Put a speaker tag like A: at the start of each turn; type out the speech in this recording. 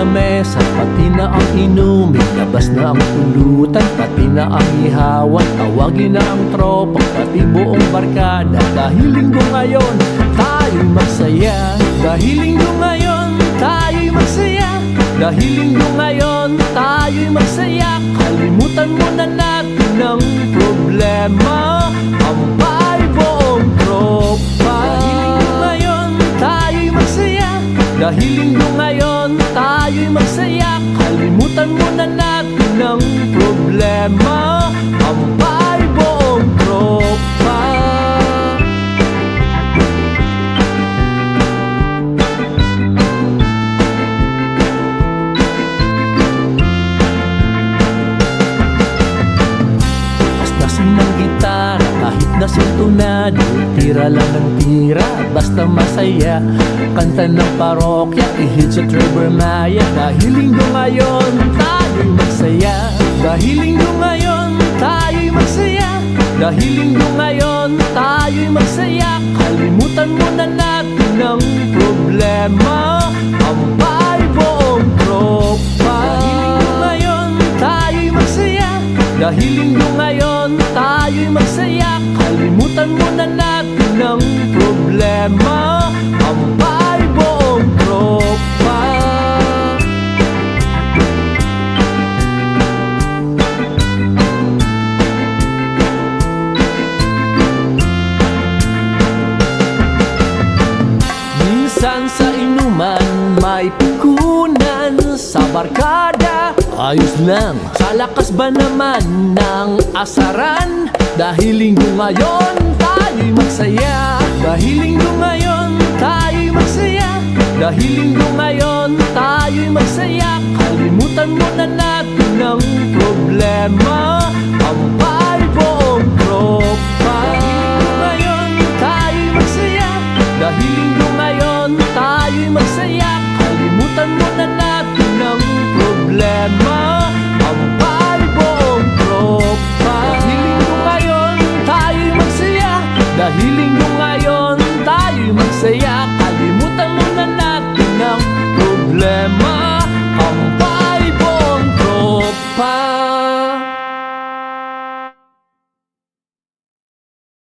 A: lamesa, pati na ang inumin. Labas na ang pulutan, pati na ang ihawan. Tawagin na ang tropa, pati buong barkada. Dahil linggo ngayon, tayo'y masaya. Dahil linggo ngayon, tayo'y masaya. Dahil linggo ngayon, tayo'y masaya. Kalimutan muna natin ang problema. Ampay buong tropa. Dahil linggo ngayon, tayo'y masaya. Dahil linggo ngayon, tayo'y masaya. Kalimutan muna natin ang problema. Ampay buong tropa. Asnasin ng gitara, kahit nasintunado. Tira lang ng tira, basta masaya. Kanta ng parokya, ihit sa Trevor Maya. Dahil linggo ngayon, tayo'y masaya. Dahil linggo ngayon, tayo'y masaya. Dahil linggo ngayon, tayo'y masaya. Kalimutan muna natin ang problema. Ampay buong tropa. Dahil linggo ngayon, tayo'y masaya. Dahil linggo ngayon, tayo'y masaya. Kalimutan muna natin ang problema. Ampay buong tropa. Minsan sa inuman may pikunan, sa barkada ayos lang. Sa lakas ba naman ng asaran? Dahil linggo ngayon, tayo'y magsaya. Dahil linggo ngayon, tayo'y magsaya. Dahil linggo ngayon, tayo'y magsaya. Kalimutan muna natin ang problema. Ampay buong tropa. Dahil linggo ngayon, tayo'y magsaya. Dahil linggo ngayon, tayo'y magsaya. Kalimutan muna natin ang problema. Ampay buong tropa. Dahil linggo ngayon, tayo'y magsaya. Dahil linggo ngayon, tayo'y magsaya. Kalimutan muna natin ang problema. Ampay buong tropa.